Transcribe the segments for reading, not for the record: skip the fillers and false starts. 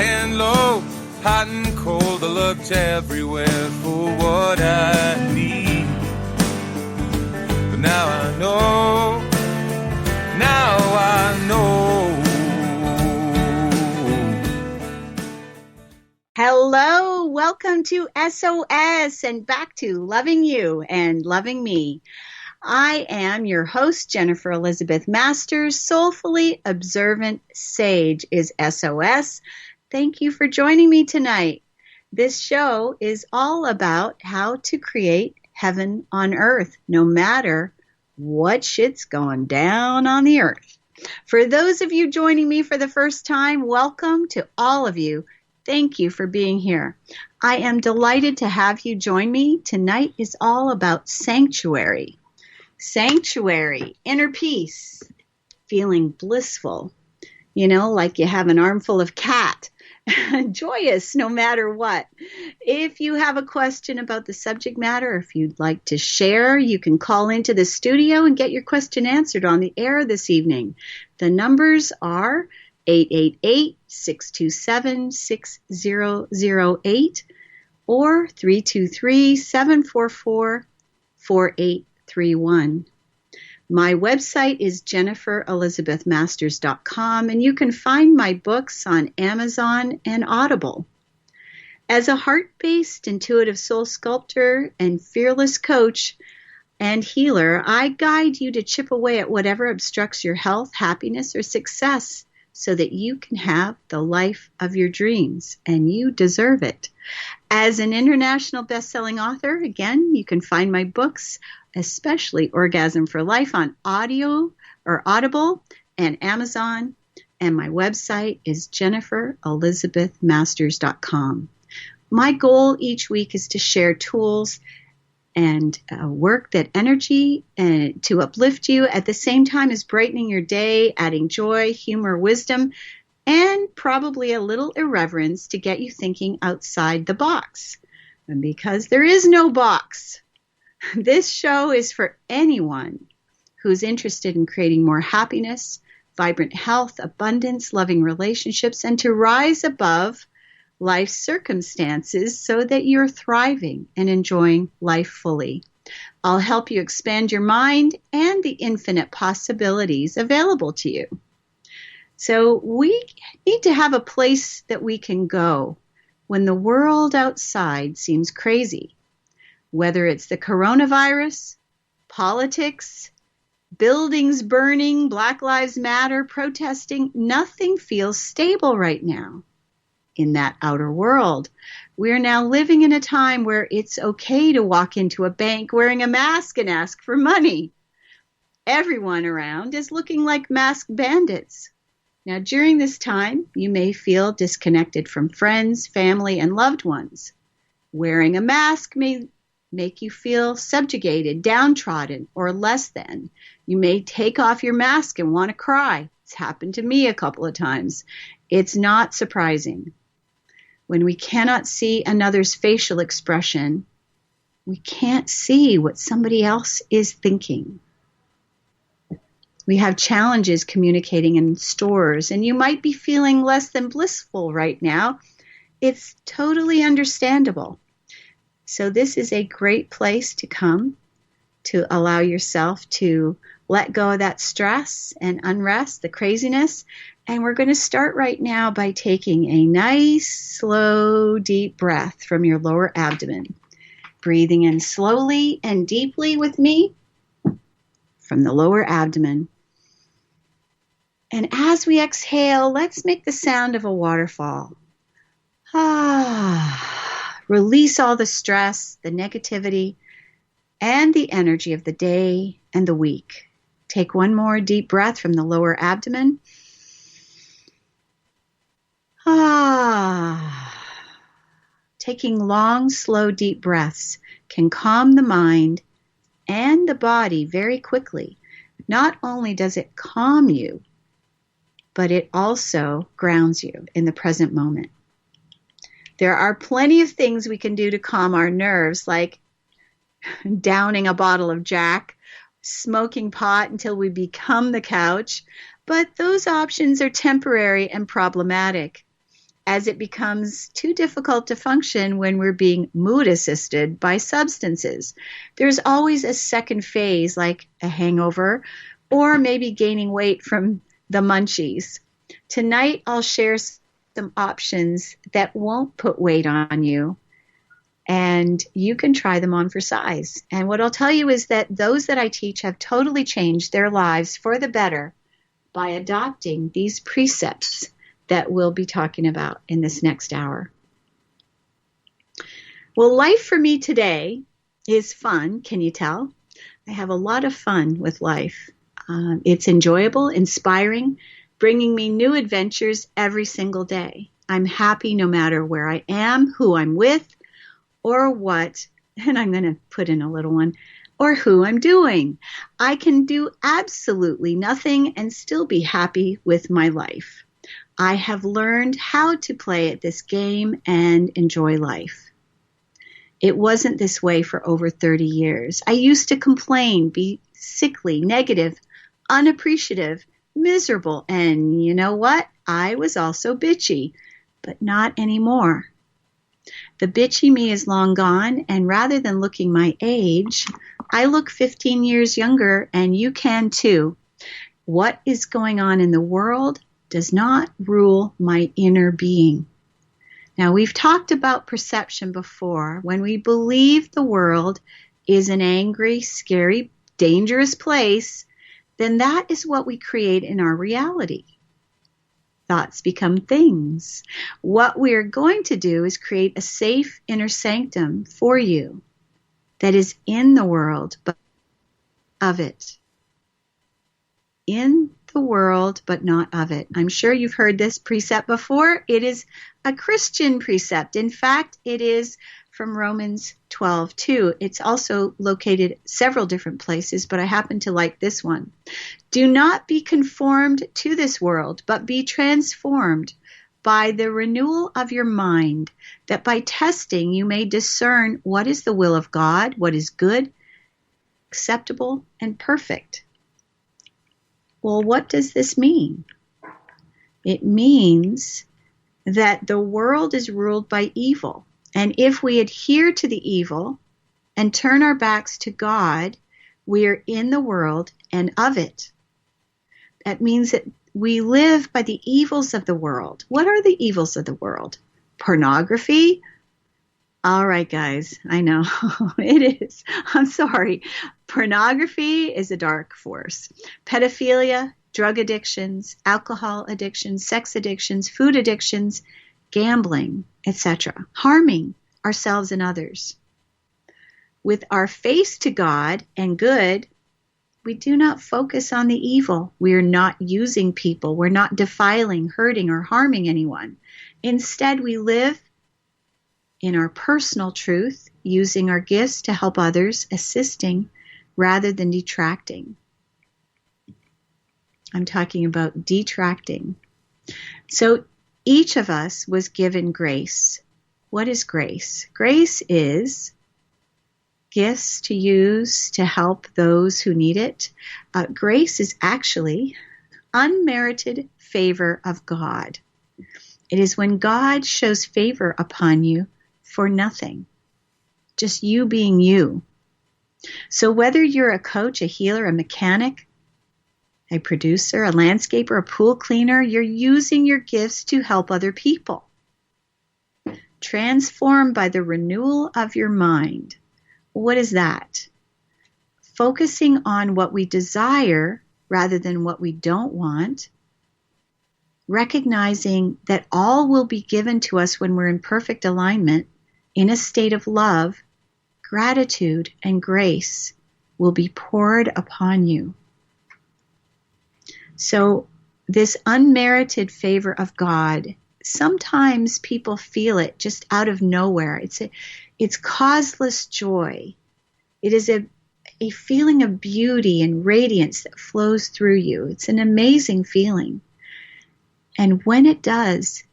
high and low, hot and cold. I looked everywhere for what I need. But now I know, now I know. Hello, welcome to SOS and back to loving you and loving me. I am your host, Jennifer Elizabeth Masters. Soulfully Observant Sage is SOS. Thank you for joining me tonight. This show is all about how to create heaven on earth, no matter what shit's going down on the earth. For those of you joining me for the first time, welcome to all of you. Thank you for being here. I am delighted to have you join me. Tonight is all about sanctuary. Sanctuary, inner peace, feeling blissful, like you have an armful of cat, joyous no matter what. If you have a question about the subject matter, or if you'd like to share, you can call into the studio and get your question answered on the air this evening. The numbers are 888-627-6008 or 323-744-4831. My website is jenniferelizabethmasters.com, and you can find my books on Amazon and Audible. As a heart-based intuitive soul sculptor and fearless coach and healer, I guide you to chip away at whatever obstructs your health, happiness, or success, so that you can have the life of your dreams, and you deserve it. As an international best-selling author, again, you can find my books, especially Orgasm for Life, on audio or Audible and Amazon, and my website is jenniferelizabethmasters.com. My goal each week is to share tools and work that energy to uplift you at the same time as brightening your day, adding joy, humor, wisdom, and probably a little irreverence to get you thinking outside the box. And because there is no box, this show is for anyone who's interested in creating more happiness, vibrant health, abundance, loving relationships, and to rise above life's circumstances so that you're thriving and enjoying life fully. I'll help you expand your mind and the infinite possibilities available to you. So we need to have a place that we can go when the world outside seems crazy, whether it's the coronavirus, politics, buildings burning, Black Lives Matter, protesting. Nothing feels stable right now. In that outer world, we are now living in a time where it's okay to walk into a bank wearing a mask and ask for money. Everyone around is looking like masked bandits. Now, during this time, you may feel disconnected from friends, family, and loved ones. Wearing a mask may make you feel subjugated, downtrodden, or less than. You may take off your mask and want to cry. It's happened to me a couple of times. It's not surprising. When we cannot see another's facial expression, we can't see what somebody else is thinking. We have challenges communicating in stores, and you might be feeling less than blissful right now. It's totally understandable. So this is a great place to come to allow yourself to let go of that stress and unrest, the craziness. And we're going to start right now by taking a nice, slow, deep breath from your lower abdomen. Breathing in slowly and deeply with me from the lower abdomen. And as we exhale, let's make the sound of a waterfall. Release all the stress, the negativity, and the energy of the day and the week. Take one more deep breath from the lower abdomen. Taking long, slow, deep breaths can calm the mind and the body very quickly. Not only does it calm you, but it also grounds you in the present moment. There are plenty of things we can do to calm our nerves, like downing a bottle of Jack, smoking pot until we become the couch, but those options are temporary and problematic. as it becomes too difficult to function when we're being mood assisted by substances. There's always a second phase, like a hangover, or maybe gaining weight from the munchies. Tonight, I'll share some options that won't put weight on you, and you can try them on for size. And what I'll tell you is that those that I teach have totally changed their lives for the better by adopting these precepts that we'll be talking about in this next hour. Well, life for me today is fun, can you tell? I have a lot of fun with life. It's enjoyable, inspiring, bringing me new adventures every single day. I'm happy no matter where I am, who I'm with, or what, and I'm going to put in a little one, or who I'm doing. I can do absolutely nothing and still be happy with my life. I have learned how to play at this game and enjoy life. It wasn't this way for over 30 years. I used to complain, be sickly, negative, unappreciative, miserable, and you know what? I was also bitchy, but not anymore. The bitchy me is long gone, and rather than looking my age, I look 15 years younger, and you can too. What is going on in the world does not rule my inner being. Now, we've talked about perception before. When we believe the world is an angry, scary, dangerous place, then that is what we create in our reality. Thoughts become things. What we are going to do is create a safe inner sanctum for you that is in the world, but of it. In the world, but not of it. I'm sure you've heard this precept before. It is a Christian precept. In fact, it is from Romans 12:2. It's also located several different places, but I happen to like this one. Do not be conformed to this world, but be transformed by the renewal of your mind, that by testing you may discern what is the will of God, what is good, acceptable, and perfect. Well, what does this mean? It means that the world is ruled by evil. And if we adhere to the evil and turn our backs to God, we are in the world and of it. That means that we live by the evils of the world. What are the evils of the world? Pornography? All right, guys, I know it is. I'm sorry. Pornography is a dark force. Pedophilia, drug addictions, alcohol addictions, sex addictions, food addictions, gambling, etc., harming ourselves and others. With our face to God and good, we do not focus on the evil. We are not using people. We're not defiling, hurting, or harming anyone. Instead, we live in our personal truth, using our gifts to help others, assisting rather than detracting. I'm talking about detracting. So each of us was given grace. What is grace? Grace is gifts to use to help those who need it. Grace is actually unmerited favor of God. It is when God shows favor upon you for nothing, just you being you. So whether you're a coach, a healer, a mechanic, a producer, a landscaper, a pool cleaner, you're using your gifts to help other people. Transformed by the renewal of your mind. What is that? Focusing on what we desire rather than what we don't want. Recognizing that all will be given to us when we're in perfect alignment, in a state of love, gratitude, and grace will be poured upon you. So this unmerited favor of God, sometimes people feel it just out of nowhere. It's causeless joy. It is a feeling of beauty and radiance that flows through you. It's an amazing feeling. And when it does,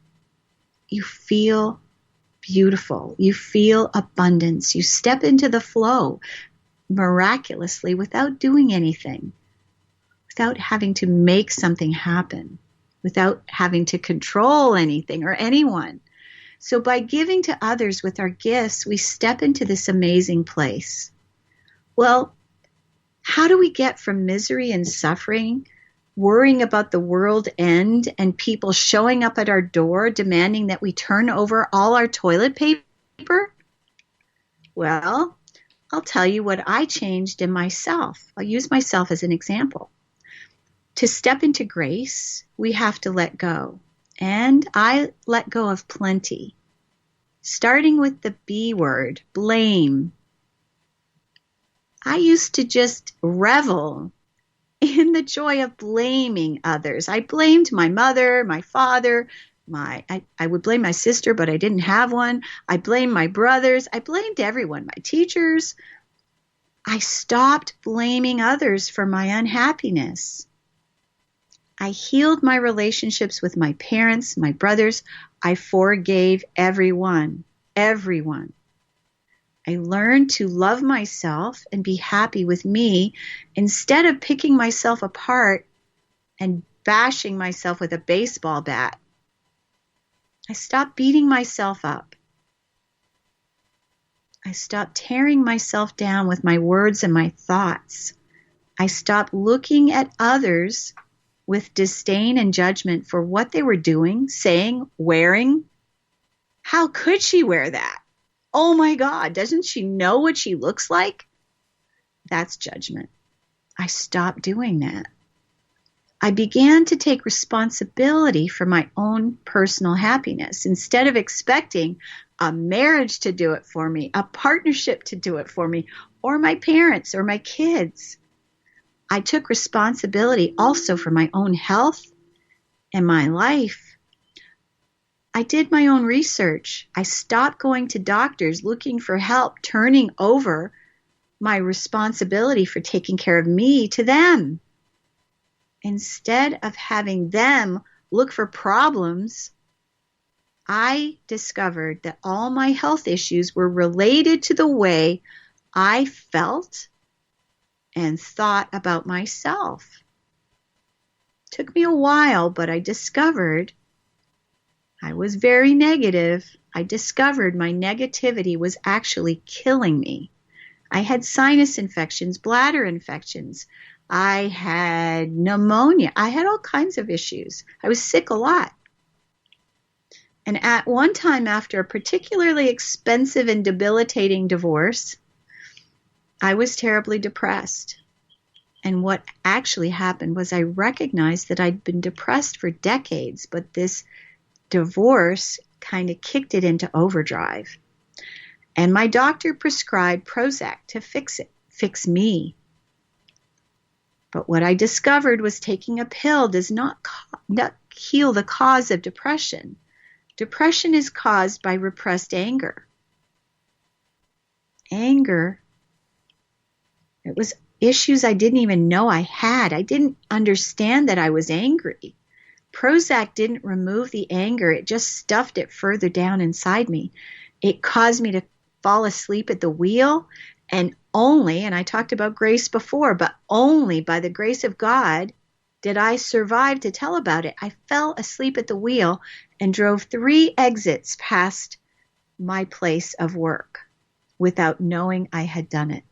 you feel beautiful. You feel abundance. You step into the flow miraculously without doing anything, without having to make something happen. without having to control anything or anyone. So by giving to others with our gifts, we step into this amazing place. Well, how do we get from misery and suffering, worrying about the world end, and people showing up at our door demanding that we turn over all our toilet paper? Well, I'll tell you what I changed in myself. I'll use myself as an example. To step into grace, we have to let go. And I let go of plenty. Starting with the B word, blame. I used to just revel in the joy of blaming others. I blamed my mother, my father, I would blame my sister, but I didn't have one. I blamed my brothers. I blamed everyone, my teachers. I stopped blaming others for my unhappiness. I healed my relationships with my parents, my brothers. I forgave everyone. I learned to love myself and be happy with me instead of picking myself apart and bashing myself with a baseball bat. I stopped beating myself up. I stopped tearing myself down with my words and my thoughts. I stopped looking at others with disdain and judgment for what they were doing, saying, wearing. How could she wear that? Oh my God, doesn't she know what she looks like? That's judgment. I stopped doing that. I began to take responsibility for my own personal happiness instead of expecting a marriage to do it for me, a partnership to do it for me, or my parents or my kids. I took responsibility also for my own health and my life. I did my own research. I stopped going to doctors looking for help, turning over my responsibility for taking care of me to them. Instead of having them look for problems, I discovered that all my health issues were related to the way I felt and thought about myself. It took me a while, but I discovered I was very negative. I discovered my negativity was actually killing me. I had sinus infections, bladder infections. I had pneumonia. I had all kinds of issues. I was sick a lot. And at one time, after a particularly expensive and debilitating divorce, I was terribly depressed. And what actually happened was I recognized that I'd been depressed for decades, but this divorce kind of kicked it into overdrive. And my doctor prescribed Prozac to fix me. But what I discovered was taking a pill does not heal the cause of depression. Depression is caused by repressed anger. Anger, it was issues I didn't even know I had. I didn't understand that I was angry. Prozac didn't remove the anger. It just stuffed it further down inside me. It caused me to fall asleep at the wheel, and only, and I talked about grace before, but only by the grace of God did I survive to tell about it. I fell asleep at the wheel and drove 3 exits past my place of work without knowing I had done it.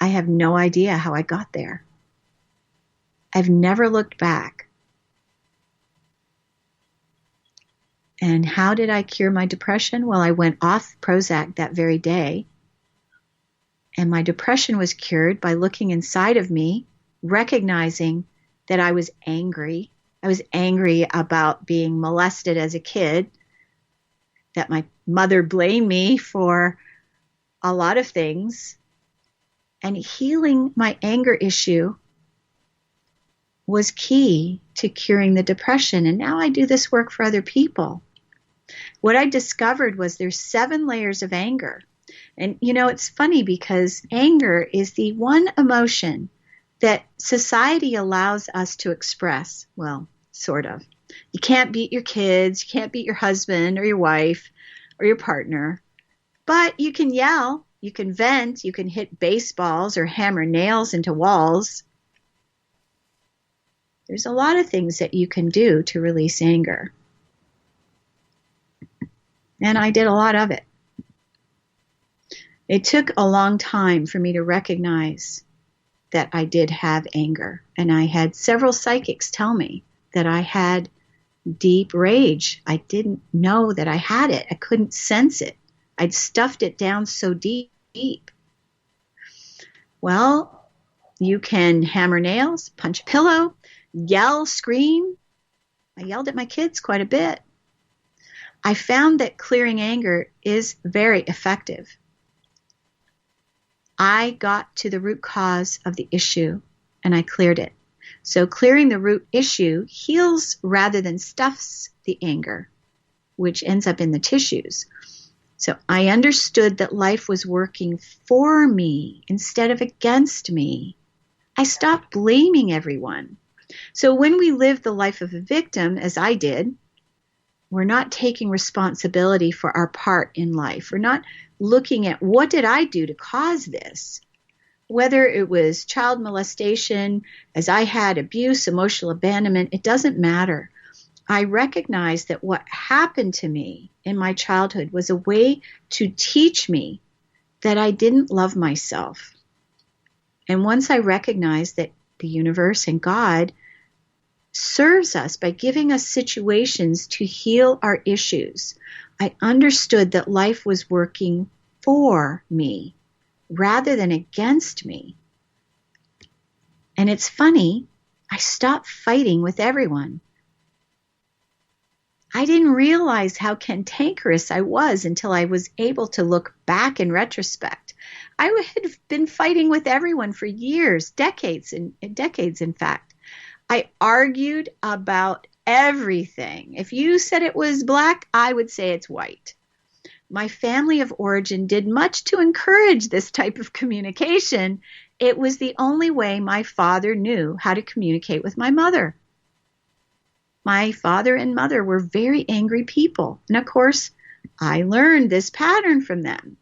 I have no idea how I got there. I've never looked back. And how did I cure my depression? Well, I went off Prozac that very day. And my depression was cured by looking inside of me, recognizing that I was angry. I was angry about being molested as a kid, that my mother blamed me for a lot of things. And healing my anger issue was key to curing the depression. And now I do this work for other people. What I discovered was there's 7 layers of anger. And, you know, it's funny because anger is the one emotion that society allows us to express. Well, sort of. You can't beat your kids, you can't beat your husband or your wife or your partner, but you can yell, you can vent, you can hit baseballs or hammer nails into walls. There's a lot of things that you can do to release anger. And I did a lot of it. It took a long time for me to recognize that I did have anger. And I had several psychics tell me that I had deep rage. I didn't know that I had it. I couldn't sense it. I'd stuffed it down so deep. Well, you can hammer nails, punch a pillow, yell, scream. I yelled at my kids quite a bit. I found that clearing anger is very effective. I got to the root cause of the issue and I cleared it. So clearing the root issue heals rather than stuffs the anger, which ends up in the tissues. So I understood that life was working for me instead of against me. I stopped blaming everyone. So when we live the life of a victim, as I did, we're not taking responsibility for our part in life. We're not looking at what did I do to cause this? Whether it was child molestation, as I had abuse, emotional abandonment, it doesn't matter. I recognized that what happened to me in my childhood was a way to teach me that I didn't love myself. And once I recognized that the universe and God serves us by giving us situations to heal our issues, I understood that life was working for me rather than against me. And it's funny, I stopped fighting with everyone. I didn't realize how cantankerous I was until I was able to look back in retrospect. I had been fighting with everyone for years, decades, in fact. I argued about everything. If you said it was black, I would say it's white. My family of origin did much to encourage this type of communication. It was the only way my father knew how to communicate with my mother. My father and mother were very angry people. And of course, I learned this pattern from them.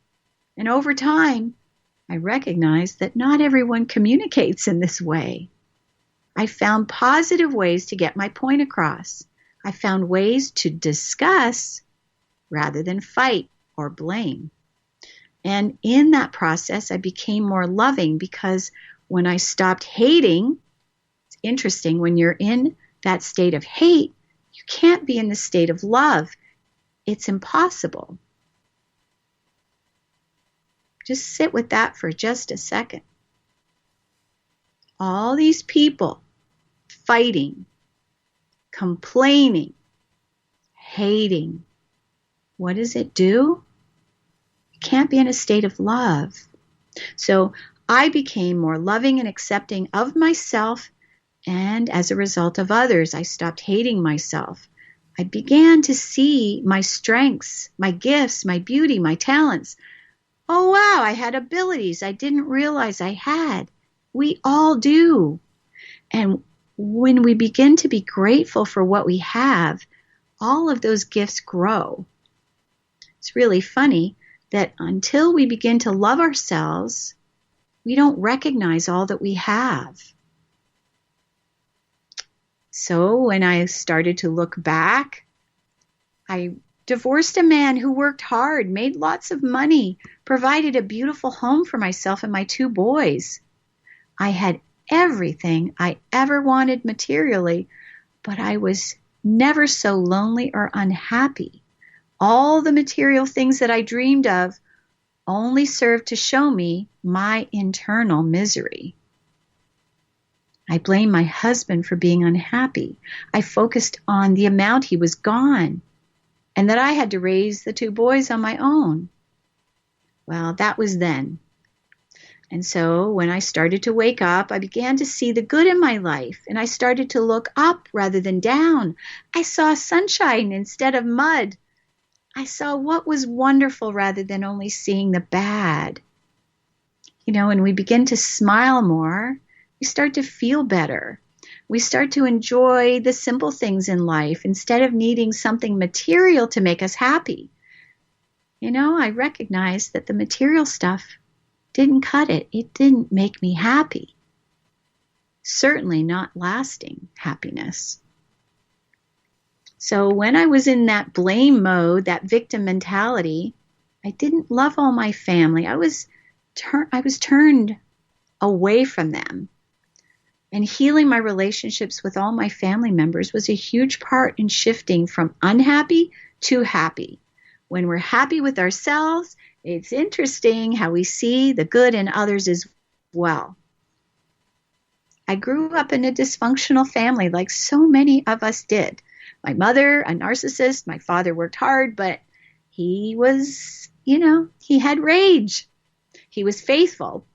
And over time, I recognized that not everyone communicates in this way. I found positive ways to get my point across. I found ways to discuss rather than fight or blame. And in that process, I became more loving because when I stopped hating, it's interesting, when you're in that state of hate, you can't be in the state of love. It's impossible. Just sit with that for just a second. All these people fighting, complaining, hating. What does it do? You can't be in a state of love. So I became more loving and accepting of myself, and as a result of others, I stopped hating myself. I began to see my strengths, my gifts, my beauty, my talents. Oh, wow, I had abilities I didn't realize I had. We all do. And when we begin to be grateful for what we have, all of those gifts grow. It's really funny that until we begin to love ourselves, we don't recognize all that we have. So when I started to look back, I divorced a man who worked hard, made lots of money, provided a beautiful home for myself and my 2 boys. I had everything I ever wanted materially, but I was never so lonely or unhappy. All the material things that I dreamed of only served to show me my internal misery. I blamed my husband for being unhappy. I focused on the amount he was gone and that I had to raise the 2 boys on my own. Well, that was then. And so when I started to wake up, I began to see the good in my life, and I started to look up rather than down. I saw sunshine instead of mud. I saw what was wonderful rather than only seeing the bad. When we begin to smile more, we start to feel better. We start to enjoy the simple things in life instead of needing something material to make us happy. I recognize that the material stuff didn't cut it. It didn't make me happy. certainly not lasting happiness. So when I was in that blame mode, that victim mentality, I didn't love all my family. I was turned away from them. And healing my relationships with all my family members was a huge part in shifting from unhappy to happy. When we're happy with ourselves, it's interesting how we see the good in others as well. I grew up in a dysfunctional family like so many of us did. My mother, a narcissist. My father worked hard, but he was, he had rage. He was faithful,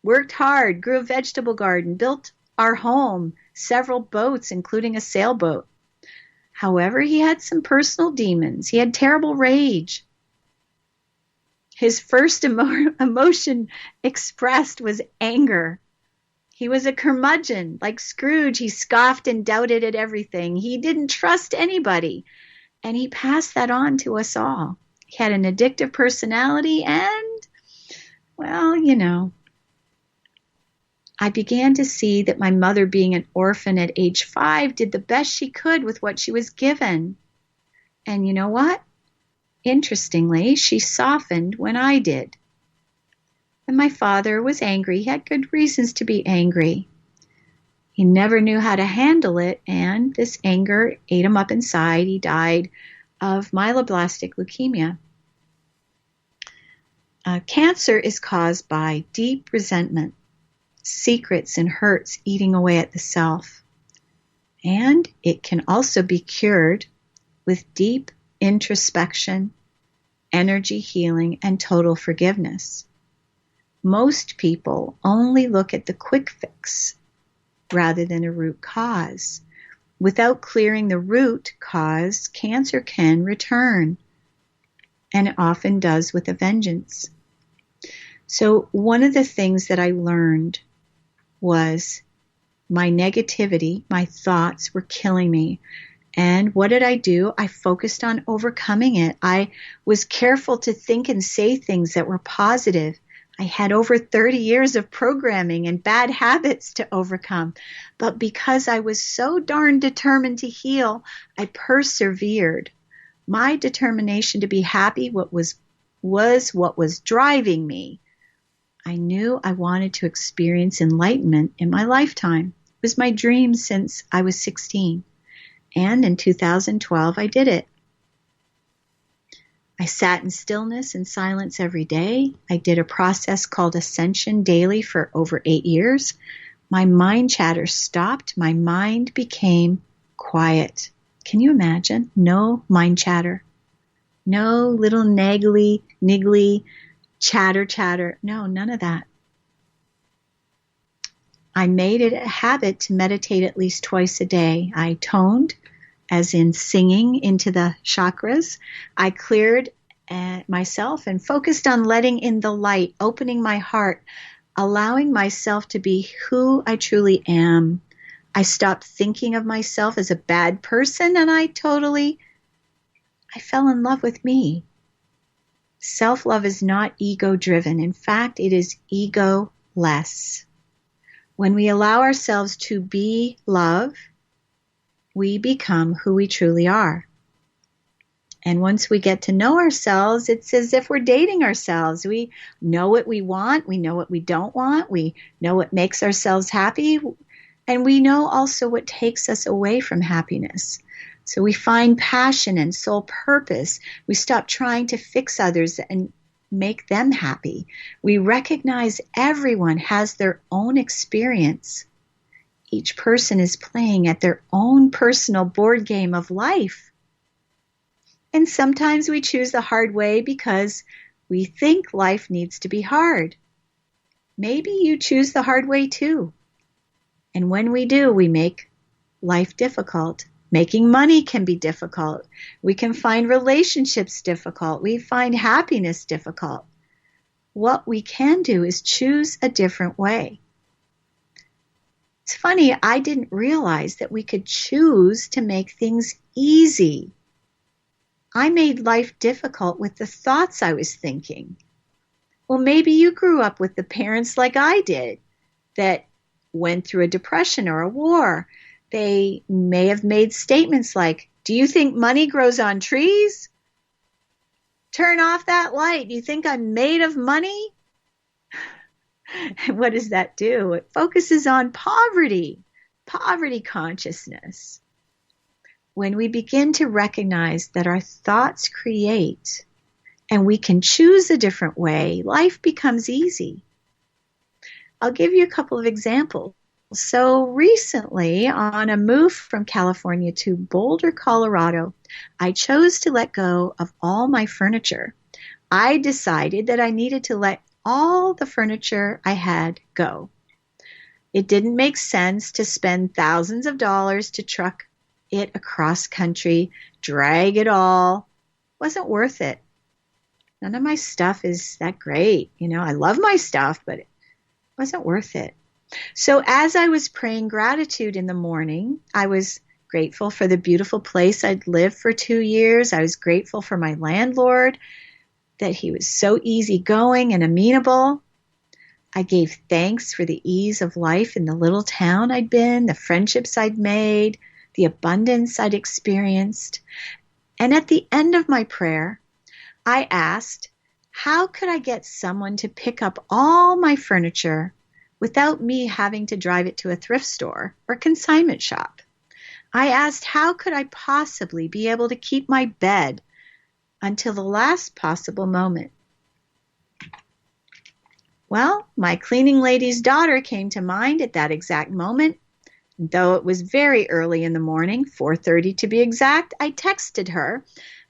worked hard, grew a vegetable garden, built our home, several boats, including a sailboat. However, he had some personal demons. He had terrible rage. His first emotion expressed was anger. He was a curmudgeon. Like Scrooge, he scoffed and doubted at everything. He didn't trust anybody. And he passed that on to us all. He had an addictive personality and, well, I began to see that my mother, being an orphan at age 5, did the best she could with what she was given. And you know what? Interestingly, she softened when I did. And my father was angry. He had good reasons to be angry. He never knew how to handle it, and this anger ate him up inside. He died of myeloblastic leukemia. Cancer is caused by deep resentment, secrets and hurts eating away at the self. And it can also be cured with deep introspection, energy healing, and total forgiveness. Most people only look at the quick fix rather than a root cause. Without clearing the root cause, cancer can return, and it often does with a vengeance. So one of the things that I learned was my negativity, my thoughts were killing me. And what did I do? I focused on overcoming it. I was careful to think and say things that were positive. I had over 30 years of programming and bad habits to overcome. But because I was so darn determined to heal, I persevered. My determination to be happy was what was driving me. I knew I wanted to experience enlightenment in my lifetime. It was my dream since I was 16. And in 2012, I did it. I sat in stillness and silence every day. I did a process called Ascension daily for over 8 years. My mind chatter stopped. My mind became quiet. Can you imagine? No mind chatter. No little niggly chatter. No, none of that. I made it a habit to meditate at least twice a day. I toned, as in singing into the chakras. I cleared myself and focused on letting in the light, opening my heart, allowing myself to be who I truly am. I stopped thinking of myself as a bad person, and I fell in love with me. Self-love is not ego-driven. In fact, it is ego-less. When we allow ourselves to be love, we become who we truly are. And once we get to know ourselves, it's as if we're dating ourselves. We know what we want. We know what we don't want. We know what makes ourselves happy. And we know also what takes us away from happiness. So we find passion and soul purpose. We stop trying to fix others and make them happy. We recognize everyone has their own experience. Each person is playing at their own personal board game of life. And sometimes we choose the hard way because we think life needs to be hard. Maybe you choose the hard way too. And when we do, we make life difficult. Making money can be difficult. We can find relationships difficult. We find happiness difficult. What we can do is choose a different way. It's funny, I didn't realize that we could choose to make things easy. I made life difficult with the thoughts I was thinking. Well, maybe you grew up with the parents like I did, that went through a depression or a war. They may have made statements like, "Do you think money grows on trees? Turn off that light. You think I'm made of money?" What does that do? It focuses on poverty consciousness. When we begin to recognize that our thoughts create and we can choose a different way, life becomes easy. I'll give you a couple of examples. So recently, on a move from California to Boulder, Colorado, I chose to let go of all my furniture. I decided that I needed to let all the furniture I had go. It didn't make sense to spend thousands of dollars to truck it across country, drag it all. Wasn't worth it. None of my stuff is that great. I love my stuff, but it wasn't worth it. So as I was praying gratitude in the morning, I was grateful for the beautiful place I'd lived for 2 years. I was grateful for my landlord, that he was so easygoing and amenable. I gave thanks for the ease of life in the little town I'd been, the friendships I'd made, the abundance I'd experienced. And at the end of my prayer, I asked, how could I get someone to pick up all my furniture without me having to drive it to a thrift store or consignment shop? I asked, how could I possibly be able to keep my bed until the last possible moment? Well, my cleaning lady's daughter came to mind at that exact moment. Though it was very early in the morning, 4:30 to be exact, I texted her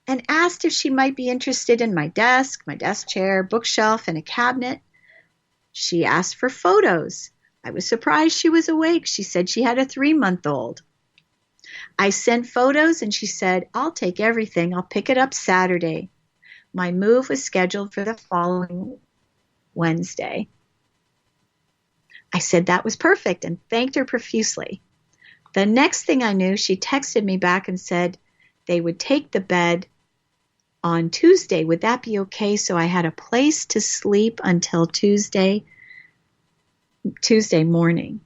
and asked if she might be interested in my desk chair, bookshelf, and a cabinet. She asked for photos. I was surprised she was awake. She said she had a 3-month-old. I sent photos and she said, "I'll take everything. I'll pick it up Saturday." My move was scheduled for the following Wednesday. I said that was perfect and thanked her profusely. The next thing I knew, she texted me back and said they would take the bed on Tuesday. Would that be okay? So I had a place to sleep until Tuesday morning.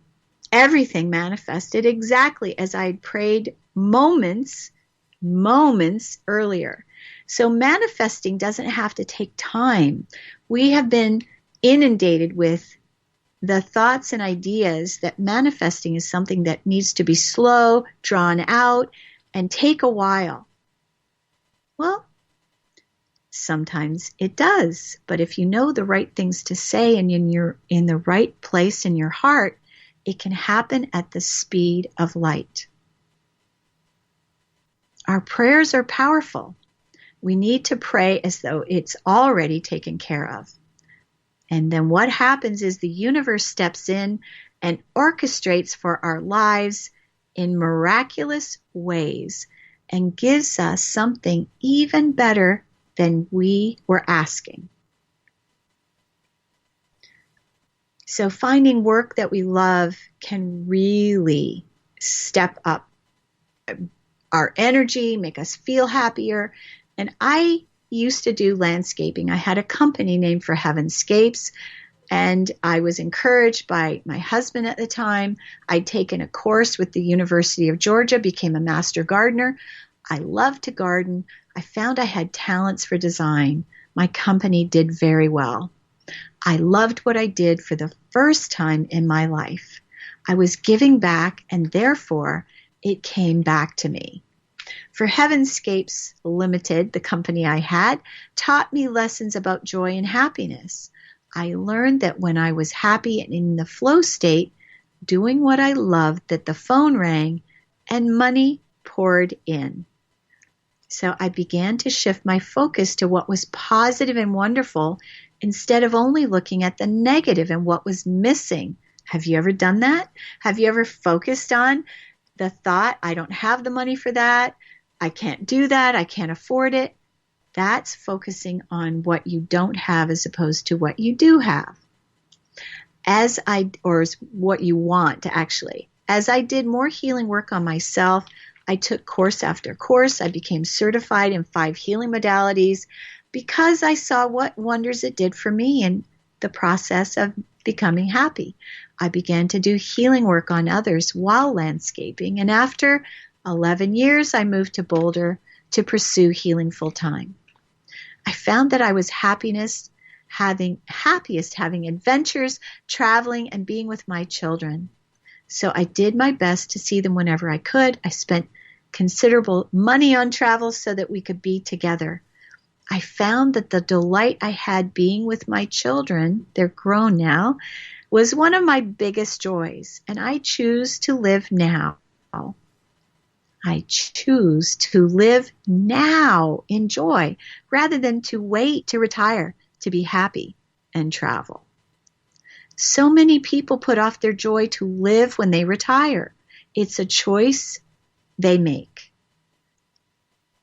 Everything manifested exactly as I had prayed moments earlier. So manifesting doesn't have to take time. We have been inundated with the thoughts and ideas that manifesting is something that needs to be slow, drawn out, and take a while. Well, sometimes it does, but if you know the right things to say and you're in the right place in your heart, it can happen at the speed of light. Our prayers are powerful. We need to pray as though it's already taken care of. And then what happens is the universe steps in and orchestrates for our lives in miraculous ways and gives us something even better than we were asking. So finding work that we love can really step up our energy, make us feel happier. And I used to do landscaping. I had a company named For Heavenscapes, and I was encouraged by my husband at the time. I'd taken a course with the University of Georgia, became a master gardener. I loved to garden. I found I had talents for design. My company did very well. I loved what I did for the first time in my life. I was giving back, and therefore it came back to me. For Heavenscapes Limited, the company I had, taught me lessons about joy and happiness. I learned that when I was happy and in the flow state, doing what I loved, that the phone rang and money poured in. So I began to shift my focus to what was positive and wonderful instead of only looking at the negative and what was missing. Have you ever done that? Have you ever focused on the thought, I don't have the money for that, I can't do that, I can't afford it? That's focusing on what you don't have as opposed to what you do have. Or what you want to actually. As I did more healing work on myself, I took course after course. I became certified in 5 healing modalities because I saw what wonders it did for me in the process of becoming happy. I began to do healing work on others while landscaping, and after 11 years, I moved to Boulder to pursue healing full time. I found that I was happiest having adventures, traveling, and being with my children. So I did my best to see them whenever I could. I spent considerable money on travel so that we could be together. I found that the delight I had being with my children, they're grown now, was one of my biggest joys, and I choose to live now. I choose to live now in joy rather than to wait to retire to be happy and travel. So many people put off their joy to live when they retire. It's a choice they make.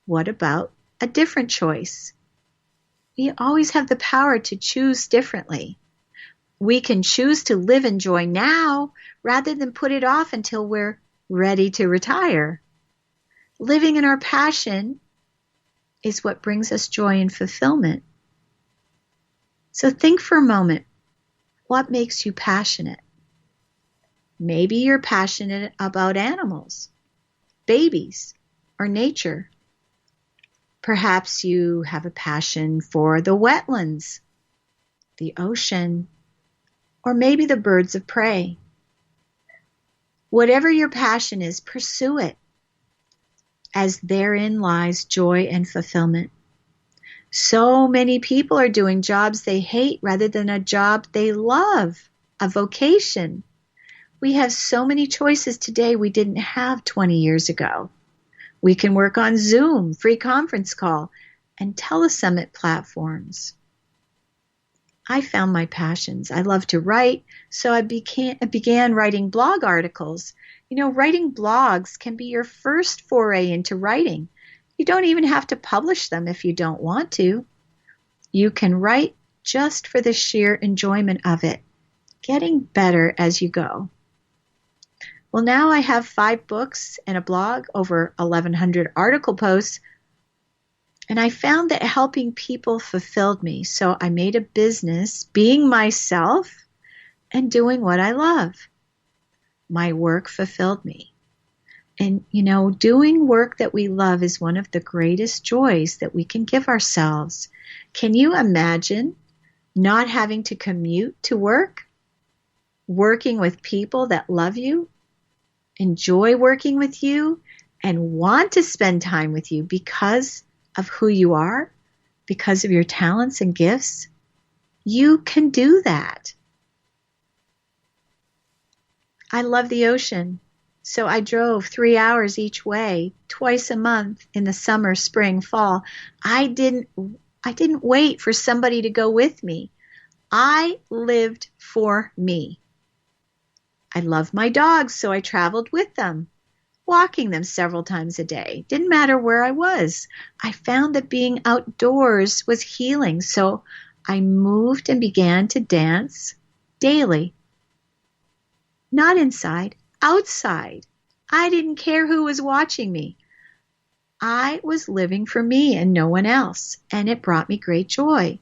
What about a different choice? We always have the power to choose differently. We can choose to live in joy now rather than put it off until we're ready to retire. Living in our passion is what brings us joy and fulfillment. So think for a moment, what makes you passionate? Maybe you're passionate about animals, babies, or nature. Perhaps you have a passion for the wetlands, the ocean, or maybe the birds of prey. Whatever your passion is, pursue it, as therein lies joy and fulfillment. So many people are doing jobs they hate rather than a job they love, a vocation. We have so many choices today we didn't have 20 years ago. We can work on Zoom, free conference call, and telesummit platforms. I found my passions. I love to write, so I began writing blog articles. Writing blogs can be your first foray into writing. You don't even have to publish them if you don't want to. You can write just for the sheer enjoyment of it, getting better as you go. Well, now I have 5 books and a blog, over 1,100 article posts, and I found that helping people fulfilled me. So I made a business being myself and doing what I love. My work fulfilled me. And, doing work that we love is one of the greatest joys that we can give ourselves. Can you imagine not having to commute to work? Working with people that love you, enjoy working with you, and want to spend time with you because of who you are, because of your talents and gifts? You can do that. I love the ocean. So I drove 3 hours each way, twice a month in the summer, spring, fall. I didn't wait for somebody to go with me. I lived for me. I love my dogs, so I traveled with them, walking them several times a day. Didn't matter where I was. I found that being outdoors was healing, so I moved and began to dance daily. Not inside. Outside. I didn't care who was watching me. I was living for me and no one else, and it brought me great joy.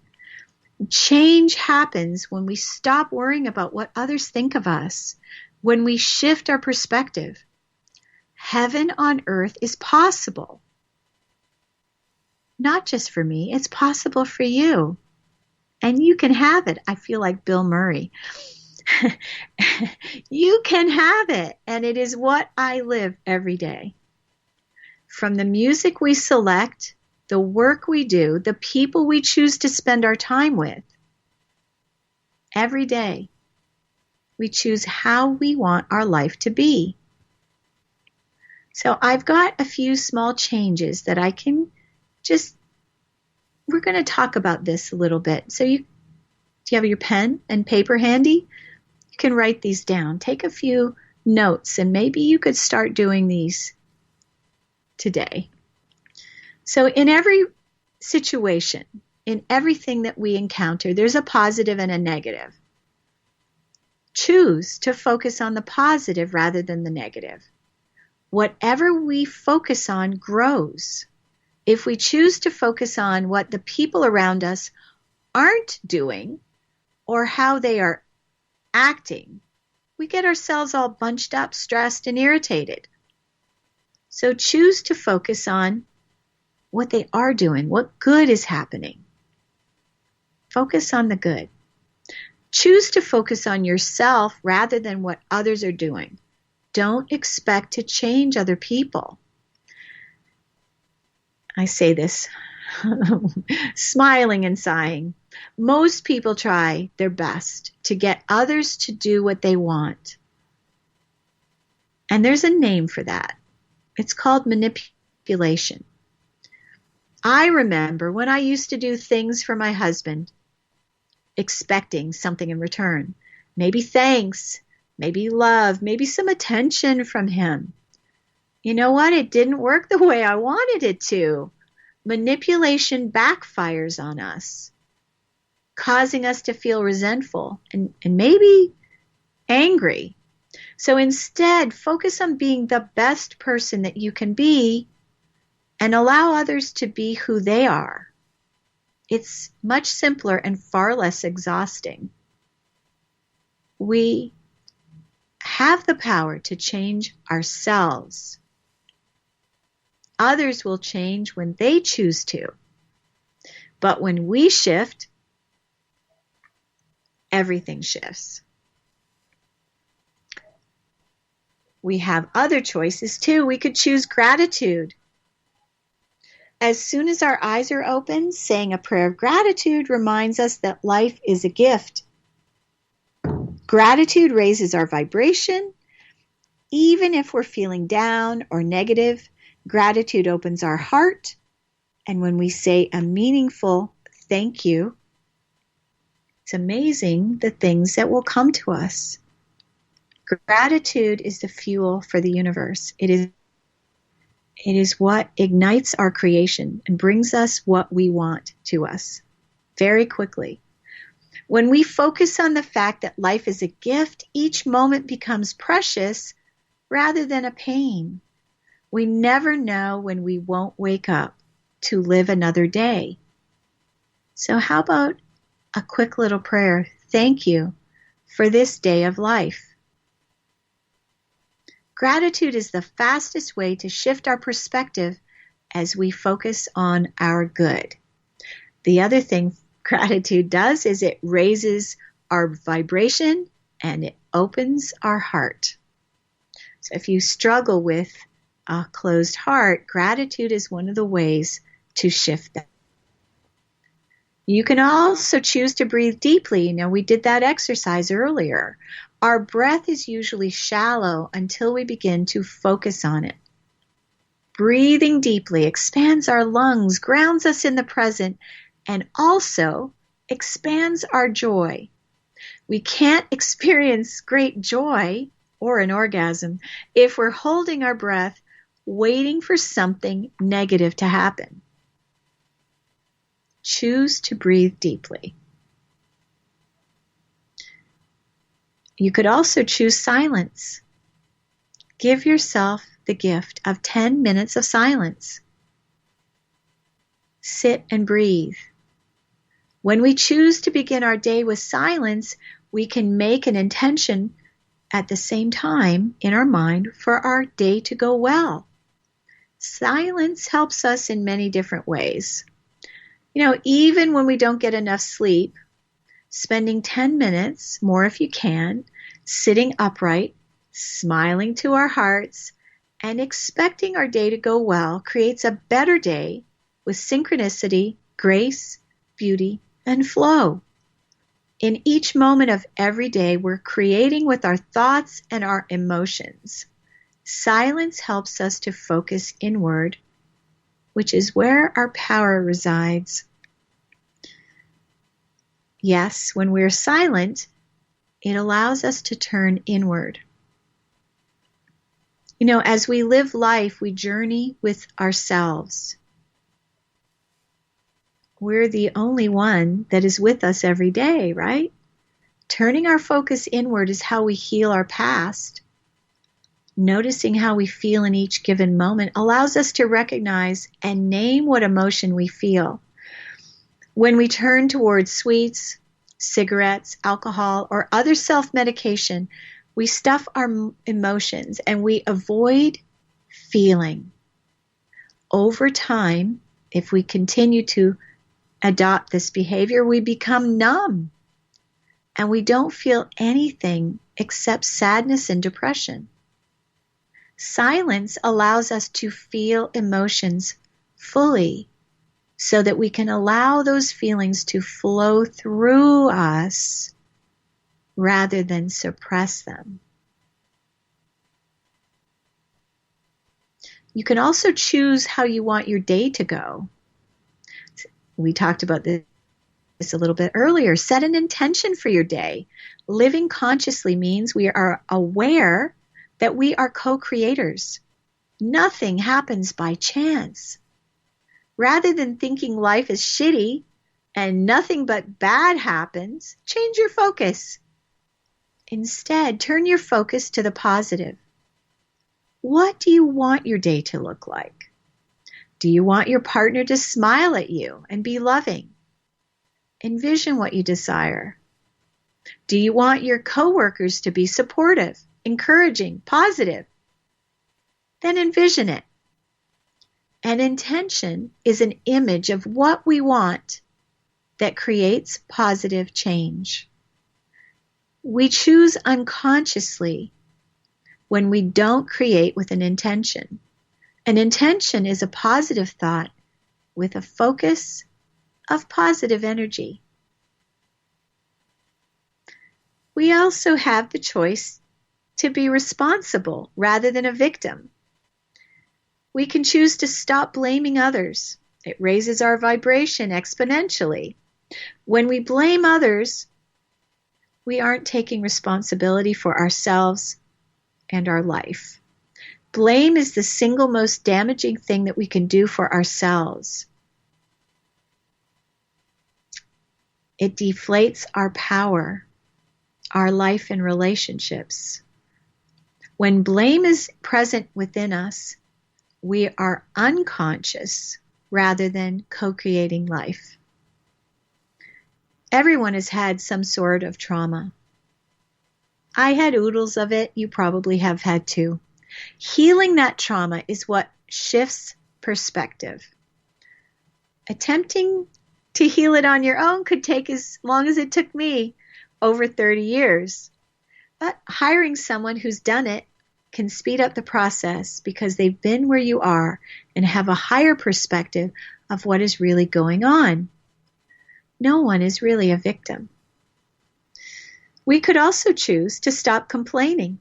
Change happens when we stop worrying about what others think of us, when we shift our perspective. Heaven on earth is possible. Not just for me, it's possible for you. And you can have it. I feel like Bill Murray. You can have it, and it is what I live every day. From the music we select, the work we do, the people we choose to spend our time with, every day we choose how we want our life to be. So I've got a few small changes that I can we're going to talk about this a little bit. So do you have your pen and paper handy? You can write these down. Take a few notes, and maybe you could start doing these today. So in every situation, in everything that we encounter, there's a positive and a negative. Choose to focus on the positive rather than the negative. Whatever we focus on grows. If we choose to focus on what the people around us aren't doing, or how they are acting, we get ourselves all bunched up, stressed, and irritated. So choose to focus on what they are doing, what good is happening. Focus on the good. Choose to focus on yourself rather than what others are doing. Don't expect to change other people. I say this smiling and sighing. Most people try their best to get others to do what they want. And there's a name for that. It's called manipulation. I remember when I used to do things for my husband, expecting something in return. Maybe thanks, maybe love, maybe some attention from him. You know what? It didn't work the way I wanted it to. Manipulation backfires on us, causing us to feel resentful and maybe angry. So instead, focus on being the best person that you can be and allow others to be who they are. It's much simpler and far less exhausting. We have the power to change ourselves. Others will change when they choose to. But when we shift, everything shifts. We have other choices too. We could choose gratitude. As soon as our eyes are open, saying a prayer of gratitude reminds us that life is a gift. Gratitude raises our vibration. Even if we're feeling down or negative, gratitude opens our heart. And when we say a meaningful thank you, it's amazing the things that will come to us. Gratitude is the fuel for the universe. It is what ignites our creation and brings us what we want to us very quickly. When we focus on the fact that life is a gift, each moment becomes precious rather than a pain. We never know when we won't wake up to live another day. So how about a quick little prayer? Thank you for this day of life. Gratitude is the fastest way to shift our perspective as we focus on our good. The other thing gratitude does is it raises our vibration and it opens our heart. So if you struggle with a closed heart, gratitude is one of the ways to shift that. You can also choose to breathe deeply. We did that exercise earlier. Our breath is usually shallow until we begin to focus on it. Breathing deeply expands our lungs, grounds us in the present, and also expands our joy. We can't experience great joy or an orgasm if we're holding our breath, waiting for something negative to happen. Choose to breathe deeply. You could also choose silence. Give yourself the gift of 10 minutes of silence. Sit and breathe. When we choose to begin our day with silence, we can make an intention at the same time in our mind for our day to go well. Silence helps us in many different ways. Even when we don't get enough sleep, spending 10 minutes, more if you can, sitting upright, smiling to our hearts, and expecting our day to go well creates a better day with synchronicity, grace, beauty, and flow. In each moment of every day, we're creating with our thoughts and our emotions. Silence helps us to focus inward, which is where our power resides. Yes, when we're silent, it allows us to turn inward. As we live life, we journey with ourselves. We're the only one that is with us every day, right? Turning our focus inward is how we heal our past. Noticing how we feel in each given moment allows us to recognize and name what emotion we feel. When we turn towards sweets, cigarettes, alcohol, or other self-medication, we stuff our emotions and we avoid feeling. Over time, if we continue to adopt this behavior, we become numb and we don't feel anything except sadness and depression. Silence allows us to feel emotions fully so that we can allow those feelings to flow through us rather than suppress them. You can also choose how you want your day to go. We talked about this a little bit earlier. Set an intention for your day. Living consciously means we are aware that we are co-creators. Nothing happens by chance. Rather than thinking life is shitty and nothing but bad happens, change your focus. Instead, turn your focus to the positive. What do you want your day to look like? Do you want your partner to smile at you and be loving? Envision what you desire. Do you want your coworkers to be supportive, encouraging, positive? Then envision it. An intention is an image of what we want that creates positive change. We choose unconsciously when we don't create with an intention. An intention is a positive thought with a focus of positive energy. We also have the choice to be responsible rather than a victim. We can choose to stop blaming others. It raises our vibration exponentially. When we blame others, we aren't taking responsibility for ourselves and our life. Blame is the single most damaging thing that we can do for ourselves. It deflates our power, our life and relationships. When blame is present within us, we are unconscious rather than co-creating life. Everyone has had some sort of trauma. I had oodles of it. You probably have had too. Healing that trauma is what shifts perspective. Attempting to heal it on your own could take as long as it took me, over 30 years. But hiring someone who's done it can speed up the process because they've been where you are and have a higher perspective of what is really going on. No one is really a victim. We could also choose to stop complaining.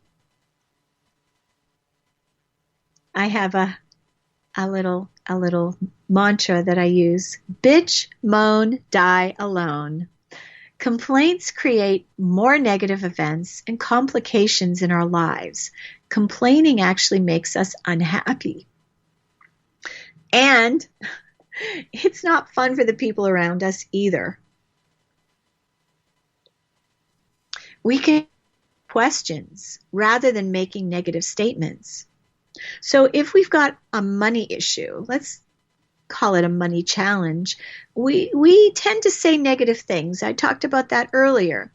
I have a little mantra that I use. Bitch, moan, die alone. Complaints create more negative events and complications in our lives. Complaining actually makes us unhappy. And it's not fun for the people around us either. We can ask questions rather than making negative statements. So if we've got a money issue, let's call it a money challenge, we tend to say negative things. I talked about that earlier.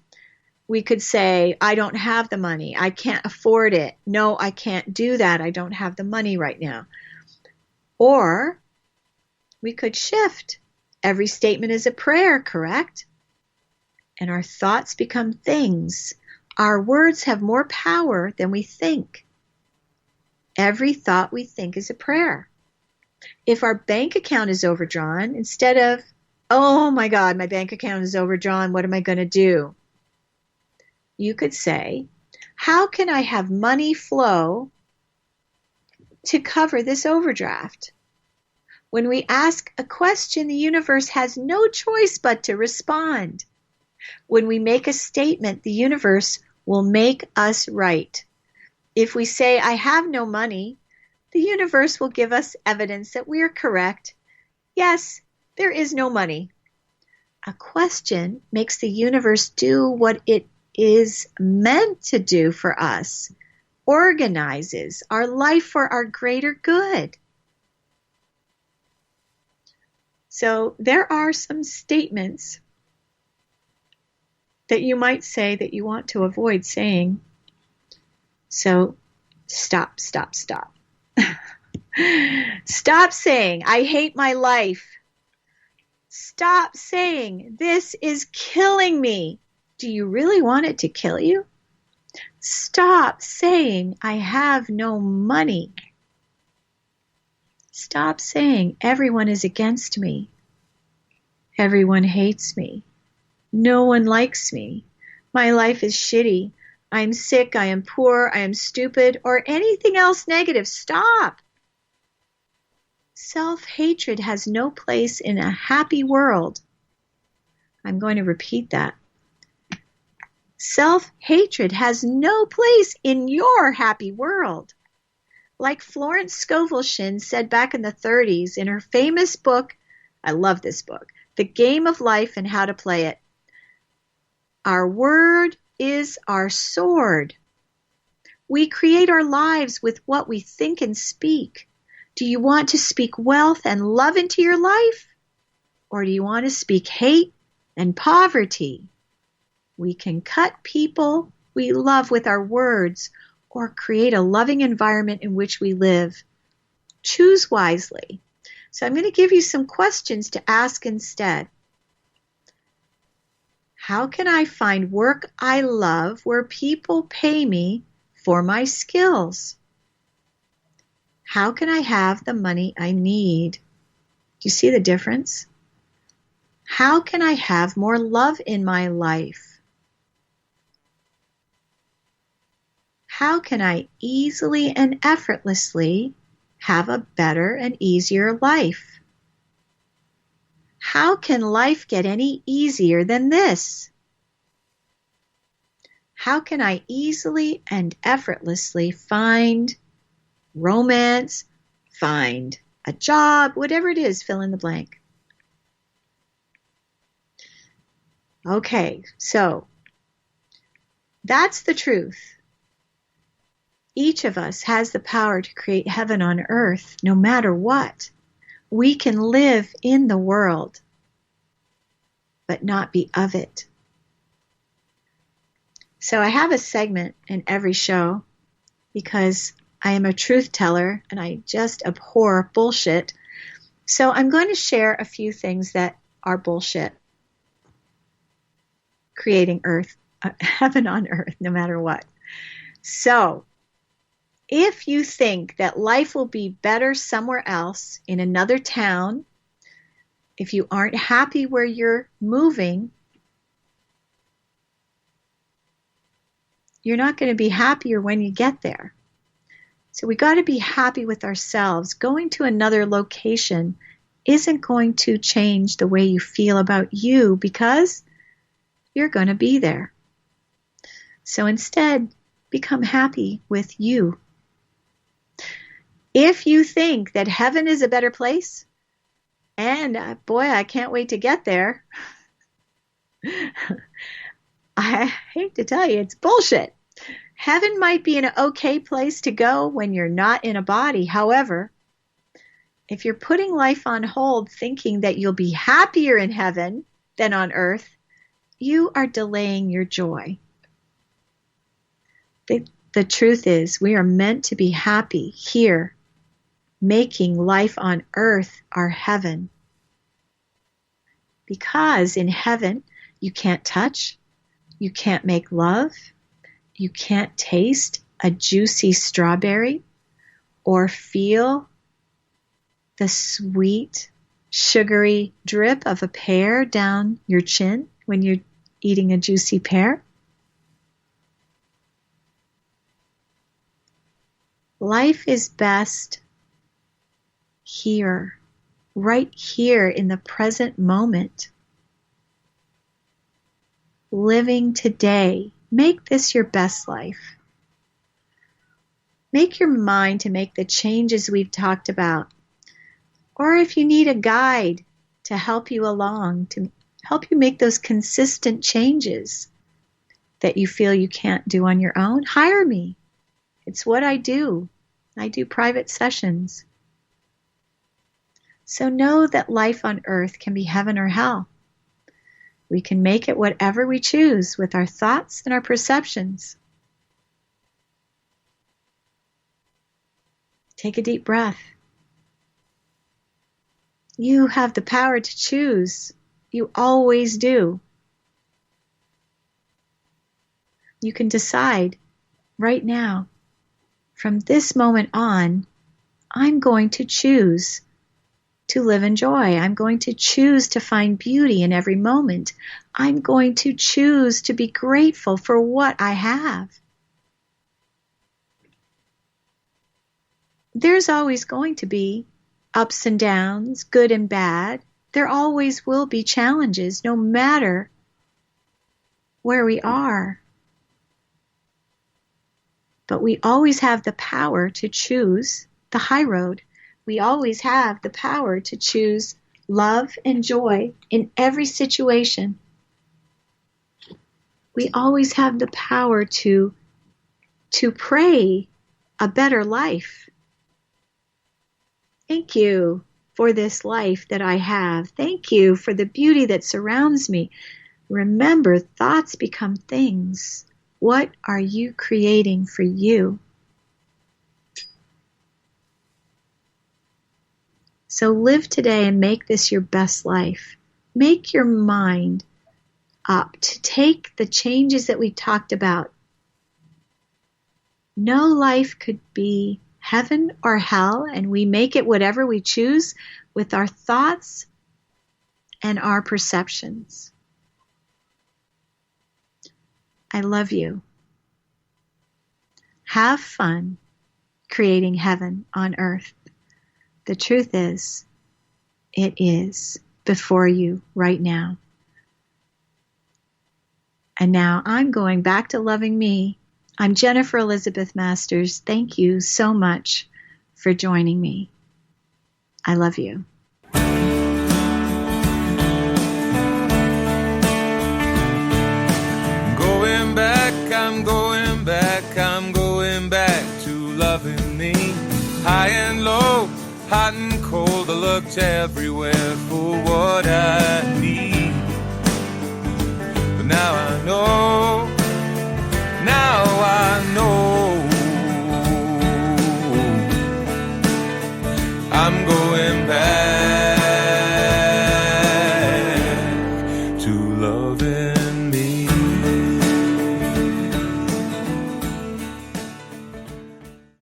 We could say, I don't have the money. I can't afford it. No, I can't do that. I don't have the money right now. Or we could shift. Every statement is a prayer, correct? And our thoughts become things. Our words have more power than we think. Every thought we think is a prayer. If our bank account is overdrawn, instead of, oh my God, my bank account is overdrawn, what am I going to do? You could say, how can I have money flow to cover this overdraft? When we ask a question, the universe has no choice but to respond. When we make a statement, the universe will make us right. If we say, I have no money, the universe will give us evidence that we are correct. Yes, there is no money. A question makes the universe do what it is meant to do for us, organizes our life for our greater good. So there are some statements that you might say that you want to avoid saying. So stop. Stop saying, I hate my life. Stop saying, this is killing me. Do you really want it to kill you? Stop saying, I have no money. Stop saying, everyone is against me. Everyone hates me. No one likes me. My life is shitty. I'm sick, I am poor, I am stupid, or anything else negative. Stop. Self-hatred has no place in a happy world. I'm going to repeat that. Self-hatred has no place in your happy world. Like Florence Scovel Shinn said back in the 30s in her famous book, I love this book, The Game of Life and How to Play It. Our word is our sword. We create our lives with what we think and speak. Do you want to speak wealth and love into your life? Or do you want to speak hate and poverty? We can cut people we love with our words or create a loving environment in which we live. Choose wisely. So I'm going to give you some questions to ask instead. How can I find work I love where people pay me for my skills? How can I have the money I need? Do you see the difference? How can I have more love in my life? How can I easily and effortlessly have a better and easier life? How can life get any easier than this? How can I easily and effortlessly find romance, find a job, whatever it is, fill in the blank. Okay, so that's the truth. Each of us has the power to create heaven on earth, no matter what. We can live in the world, but not be of it. So I have a segment in every show because I am a truth teller and I just abhor bullshit. So I'm going to share a few things that are bullshit. Creating earth, heaven on earth, no matter what. So if you think that life will be better somewhere else in another town, if you aren't happy where you're moving, you're not going to be happier when you get there. So we got to be happy with ourselves. Going to another location isn't going to change the way you feel about you because you're going to be there. So instead, become happy with you. If you think that heaven is a better place, and boy, I can't wait to get there, I hate to tell you, it's bullshit. Heaven might be an okay place to go when you're not in a body. However, if you're putting life on hold thinking that you'll be happier in heaven than on earth, you are delaying your joy. The truth is, we are meant to be happy here, making life on earth our heaven. Because in heaven, you can't touch, you can't make love, you can't taste a juicy strawberry or feel the sweet, sugary drip of a pear down your chin when you're eating a juicy pear. Life is best here, right here in the present moment. Living today. Make this your best life. Make your mind to make the changes we've talked about. Or if you need a guide to help you along, to help you make those consistent changes that you feel you can't do on your own, hire me. It's what I do. I do private sessions. So know that life on earth can be heaven or hell. We can make it whatever we choose with our thoughts and our perceptions. Take a deep breath. You have the power to choose. You always do. You can decide right now, from this moment on, I'm going to choose to live in joy. I'm going to choose to find beauty in every moment. I'm going to choose to be grateful for what I have. There's always going to be ups and downs, good and bad. There always will be challenges, no matter where we are. But we always have the power to choose the high road. We always have the power to choose love and joy in every situation. We always have the power to pray a better life. Thank you for this life that I have. Thank you for the beauty that surrounds me. Remember, thoughts become things. What are you creating for you? So live today and make this your best life. Make your mind up to take the changes that we talked about. No life could be heaven or hell, and we make it whatever we choose with our thoughts and our perceptions. I love you. Have fun creating heaven on earth. The truth is, it is before you right now. And now I'm going back to loving me. I'm Jennifer Elizabeth Masters. Thank you so much for joining me. I love you. I'm going back to loving me. High and low, hot and cold, I looked everywhere for what I need. But now I know, I'm going back.